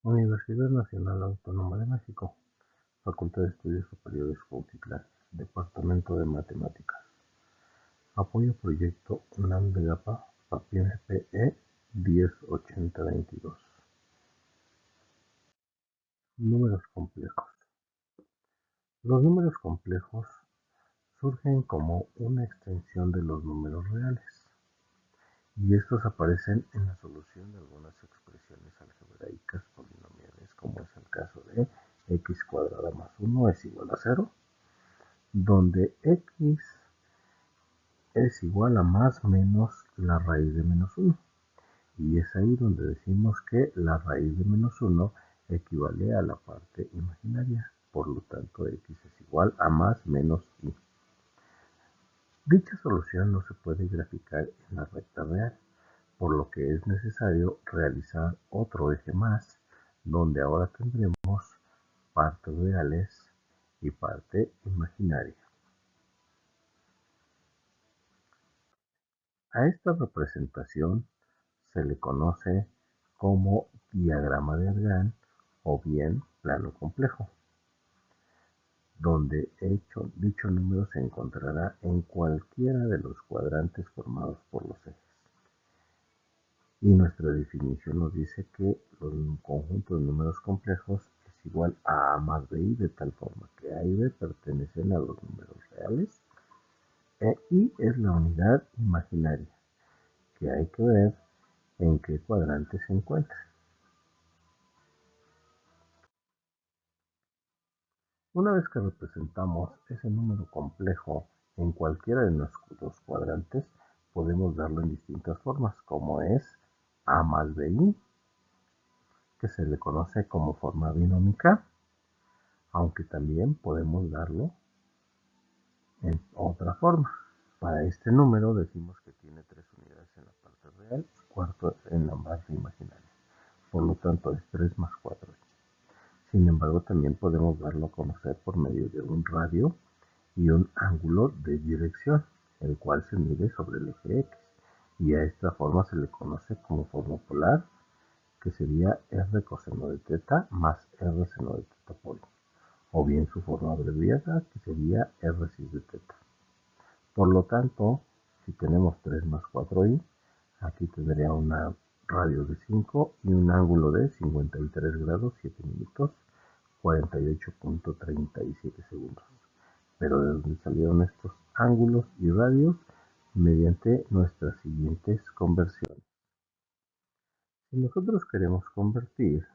Universidad Nacional Autónoma de México, Facultad de Estudios Superiores Cuautitlán, Departamento de Matemáticas. Apoyo proyecto UNAM de GAPA, PAPIEM PE 108022. Números complejos. Los números complejos surgen como una extensión de los números reales, y estos aparecen en la solución de algunas expresiones algebraicas polinomiales, como es el caso de x cuadrada más 1 es igual a 0, donde x es igual a más menos la raíz de menos 1. Y es ahí donde decimos que la raíz de menos 1 equivale a la parte imaginaria. Por lo tanto, x es igual a más menos y. Dicha solución no se puede graficar en la recta real, por lo que es necesario realizar otro eje más, donde ahora tendremos partes reales y parte imaginaria. A esta representación se le conoce como diagrama de Argand o bien plano complejo, donde dicho número se encontrará en cualquiera de los cuadrantes formados por los ejes. Y nuestra definición nos dice que un conjunto de números complejos es igual a más bi, de tal forma que a y b pertenecen a los números reales e y es la unidad imaginaria, que hay que ver en qué cuadrante se encuentra. Una vez que representamos ese número complejo en cualquiera de nuestros cuadrantes, podemos darlo en distintas formas, como es a más bi, que se le conoce como forma binómica, aunque también podemos darlo en otra forma. Para este número decimos que tiene 3 unidades en la parte real y 4 en la parte imaginaria. Por lo tanto es 3 más 4. Sin embargo, también podemos darlo a conocer por medio de un radio y un ángulo de dirección, el cual se mide sobre el eje X. Y a esta forma se le conoce como forma polar, que sería R coseno de teta más R seno de teta poli. O bien su forma abreviada, que sería R cis de teta. Por lo tanto, si tenemos 3 más 4i, aquí tendría una radio de 5 y un ángulo de 53 grados 7 minutos 48.37 segundos. Pero de dónde salieron estos ángulos y radios, mediante nuestras siguientes conversiones. Si nosotros queremos convertir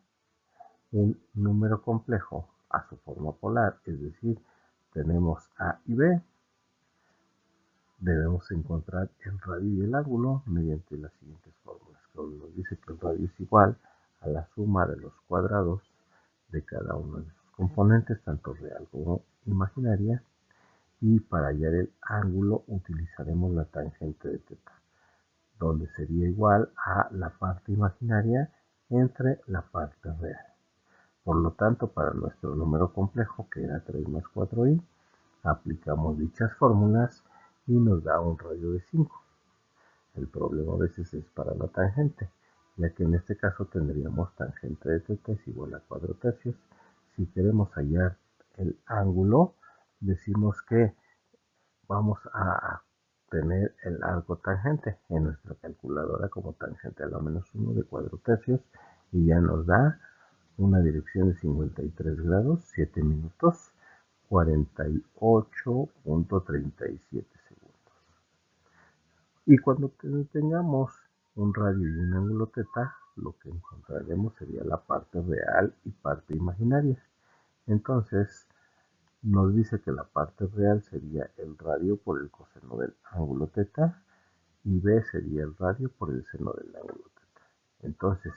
un número complejo a su forma polar, es decir, tenemos a y b, debemos encontrar el radio y el ángulo mediante las siguientes fórmulas, que nos dice que el radio es igual a la suma de los cuadrados de cada uno de sus componentes, tanto real como imaginaria, y para hallar el ángulo utilizaremos la tangente de teta, donde sería igual a la parte imaginaria entre la parte real. Por lo tanto, para nuestro número complejo, que era 3 más 4i, aplicamos dichas fórmulas y nos da un radio de 5. El problema a veces es para la tangente, ya que en este caso tendríamos tangente de teta es igual a 4 tercios. Si queremos hallar el ángulo, decimos que vamos a tener el arco tangente en nuestra calculadora como tangente a la menos 1 de 4 tercios y ya nos da una dirección de 53 grados 7 minutos 48.37 segundos. Y cuando tengamos un radio y un ángulo teta, lo que encontraremos sería la parte real y parte imaginaria. Entonces, nos dice que la parte real sería el radio por el coseno del ángulo teta y b sería el radio por el seno del ángulo teta. Entonces,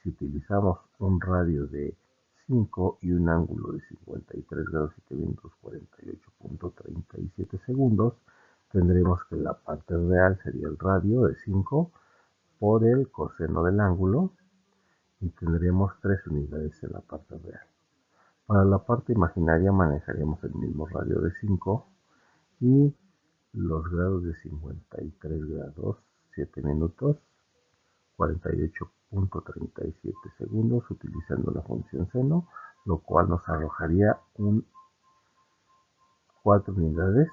si utilizamos un radio de 5 y un ángulo de 53 grados 7 minutos 48.37 segundos, tendremos que la parte real sería el radio de 5 por el coseno del ángulo y tendremos 3 unidades en la parte real. Para la parte imaginaria manejaremos el mismo radio de 5 y los grados de 53 grados 7 minutos 48 .37 segundos utilizando la función seno, lo cual nos arrojaría un 4 unidades,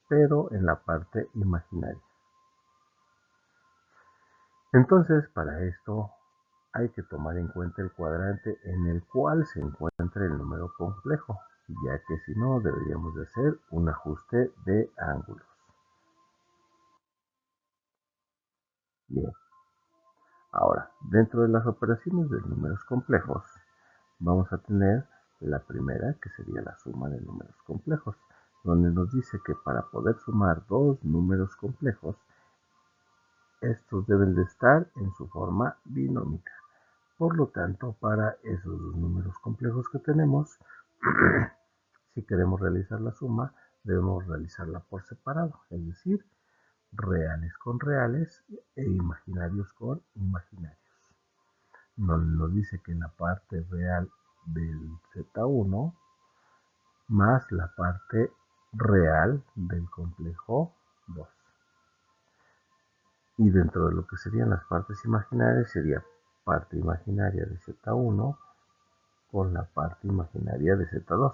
pero en la parte imaginaria. Entonces, para esto hay que tomar en cuenta el cuadrante en el cual se encuentra el número complejo, ya que si no deberíamos de hacer un ajuste de ángulos. Bien, ahora, dentro de las operaciones de números complejos, vamos a tener la primera, que sería la suma de números complejos, donde nos dice que para poder sumar dos números complejos, estos deben de estar en su forma binómica. Por lo tanto, para esos dos números complejos que tenemos, si queremos realizar la suma, debemos realizarla por separado, es decir, reales con reales e imaginarios con imaginarios. Nos dice que la parte real del Z1 más la parte real del complejo 2. Y dentro de lo que serían las partes imaginarias sería parte imaginaria de Z1 con la parte imaginaria de Z2.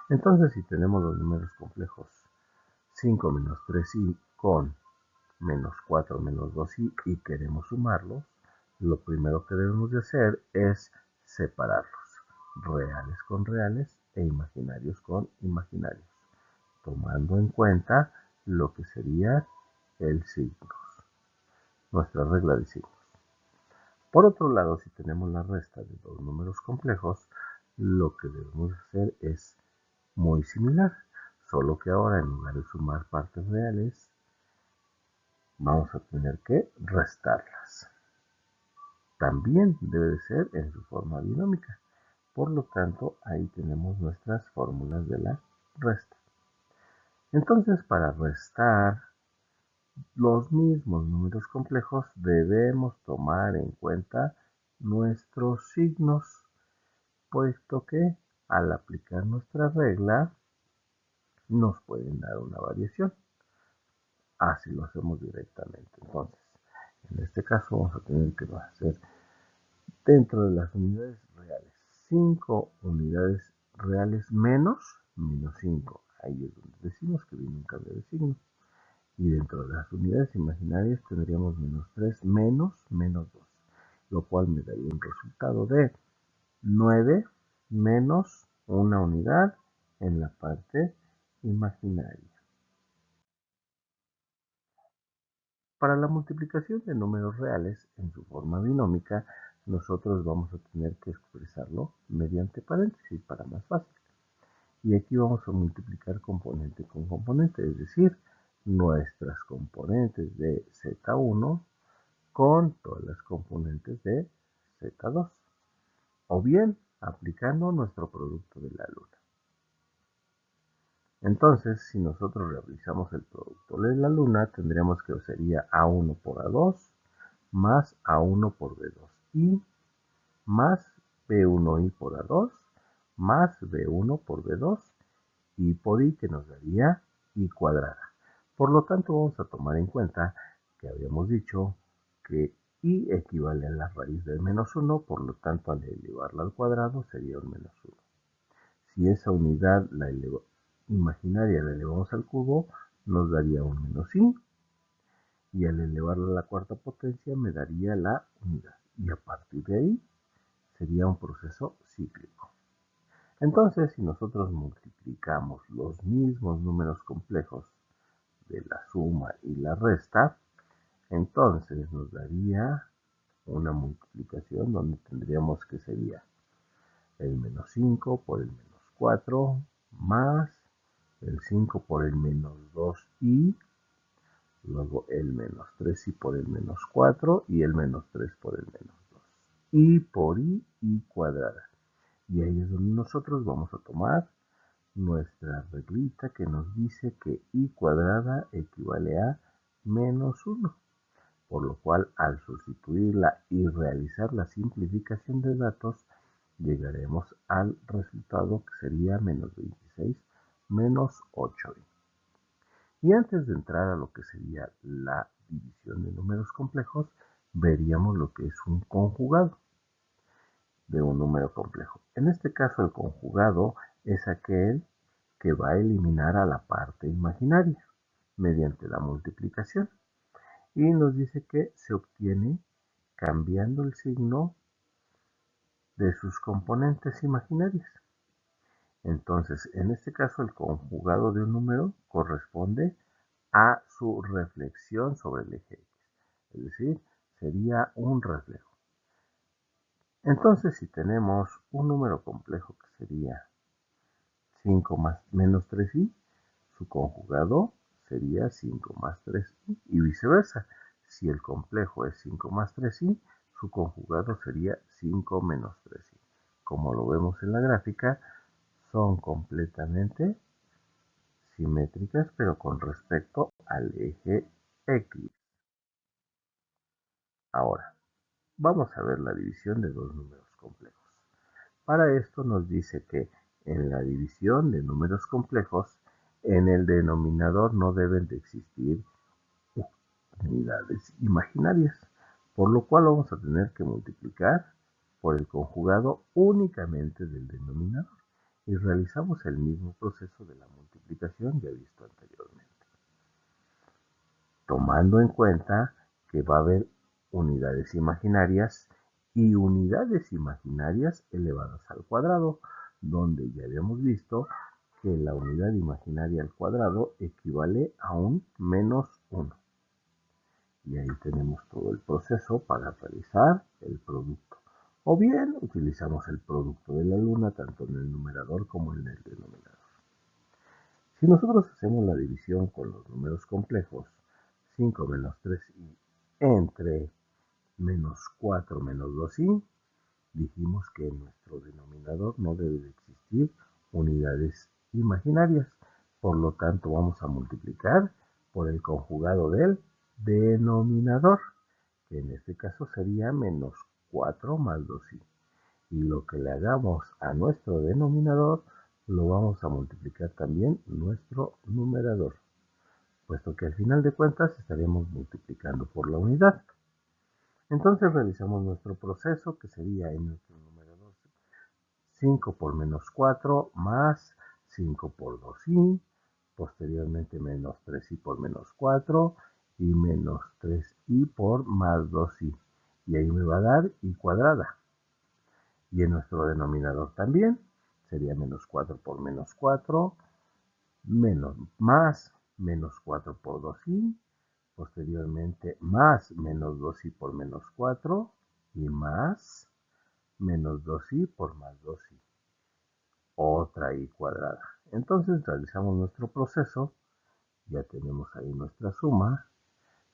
Entonces, si tenemos los números complejos 5 menos 3i con menos 4 menos 2i y queremos sumarlos, lo primero que debemos de hacer es separarlos, reales con reales e imaginarios con imaginarios, tomando en cuenta lo que sería el signo, nuestra regla de signos. Por otro lado, si tenemos la resta de dos números complejos, lo que debemos hacer es muy similar, solo que ahora en lugar de sumar partes reales, vamos a tener que restarlas. También debe de ser en su forma binómica. Por lo tanto, ahí tenemos nuestras fórmulas de la resta. Entonces, para restar los mismos números complejos, debemos tomar en cuenta nuestros signos, puesto que al aplicar nuestra regla nos pueden dar una variación. Así lo hacemos directamente. Entonces, en este caso vamos a tener que hacer dentro de las unidades reales 5 unidades reales menos 5. Ahí es donde decimos que viene un cambio de signo. Y dentro de las unidades imaginarias tendríamos menos 3 menos 2, lo cual me daría un resultado de 9 menos una unidad en la parte imaginaria. Para la multiplicación de números reales en su forma binómica, nosotros vamos a tener que expresarlo mediante paréntesis para más fácil. Y aquí vamos a multiplicar componente con componente, es decir, nuestras componentes de Z1 con todas las componentes de Z2. O bien aplicando nuestro producto de la luna. Entonces, si nosotros realizamos el producto de la luna, tendríamos que sería A1 por A2 más A1 por B2 y más B1i por A2 más B1 por B2 y por i que nos daría i cuadrada. Por lo tanto, vamos a tomar en cuenta que habíamos dicho que i equivale a la raíz del menos 1, por lo tanto, al elevarla al cuadrado sería un menos 1. Si esa unidad imaginaria la elevamos al cubo, nos daría un menos i, y al elevarla a la cuarta potencia me daría la unidad. Y a partir de ahí sería un proceso cíclico. Entonces, si nosotros multiplicamos los mismos números complejos de la suma y la resta, entonces nos daría una multiplicación donde tendríamos que sería el menos 5 por el menos 4 más el 5 por el menos 2i, luego el menos 3i por el menos 4 y el menos 3 por el menos 2. I por i cuadrada. Y ahí es donde nosotros vamos a tomar nuestra reglita que nos dice que i cuadrada equivale a menos 1. Por lo cual, al sustituirla y realizar la simplificación de datos, llegaremos al resultado que sería menos 26 menos 8. Y antes de entrar a lo que sería la división de números complejos, veríamos lo que es un conjugado de un número complejo. En este caso, el conjugado es aquel que va a eliminar a la parte imaginaria mediante la multiplicación. Y nos dice que se obtiene cambiando el signo de sus componentes imaginarias. Entonces, en este caso, el conjugado de un número corresponde a su reflexión sobre el eje X. Es decir, sería un reflejo. Entonces, si tenemos un número complejo que sería 5 más menos 3i, su conjugado sería 5 más 3i y viceversa. Si el complejo es 5 más 3i, su conjugado sería 5 menos 3i. Como lo vemos en la gráfica, son completamente simétricas, pero con respecto al eje X. Ahora, vamos a ver la división de dos números complejos. Para esto nos dice que en la división de números complejos, en el denominador no deben de existir unidades imaginarias, por lo cual vamos a tener que multiplicar por el conjugado únicamente del denominador y realizamos el mismo proceso de la multiplicación ya visto anteriormente, tomando en cuenta que va a haber unidades imaginarias y unidades imaginarias elevadas al cuadrado, donde ya habíamos visto que la unidad imaginaria al cuadrado equivale a un menos 1. Y ahí tenemos todo el proceso para realizar el producto. O bien utilizamos el producto de la luna tanto en el numerador como en el denominador. Si nosotros hacemos la división con los números complejos, 5 menos 3i entre menos 4 menos 2i, dijimos que en nuestro denominador no debe de existir unidades imaginarias. Por lo tanto, vamos a multiplicar por el conjugado del denominador, que en este caso sería menos 4 más 2i. Y lo que le hagamos a nuestro denominador, lo vamos a multiplicar también nuestro numerador, puesto que al final de cuentas estaremos multiplicando por la unidad. Entonces realizamos nuestro proceso, que sería en nuestro numerador 5 por menos 4 más 5 por 2i, posteriormente menos 3i por menos 4 y menos 3i por más 2i. Y ahí me va a dar i cuadrada. Y en nuestro denominador también sería menos 4 por menos 4, menos más menos 4 por 2i, posteriormente más menos 2i por menos 4 y más menos 2i por más 2i, otra i cuadrada. Entonces realizamos nuestro proceso, ya tenemos ahí nuestra suma,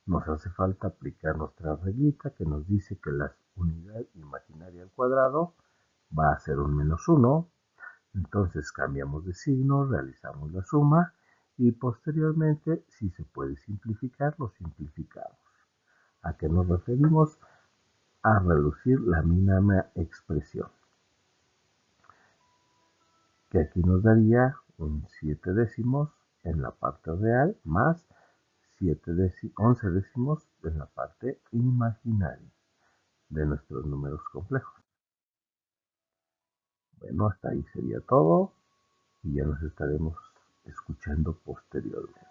nos hace falta aplicar nuestra reglita que nos dice que la unidad imaginaria al cuadrado va a ser un menos 1, entonces cambiamos de signo, realizamos la suma y posteriormente, si se puede simplificar, lo simplificamos. ¿A qué nos referimos? A reducir la mínima expresión, que aquí nos daría un 7 décimos en la parte real más 11 décimos en la parte imaginaria de nuestros números complejos. Bueno, hasta ahí sería todo y ya nos estaremos escuchando posteriormente.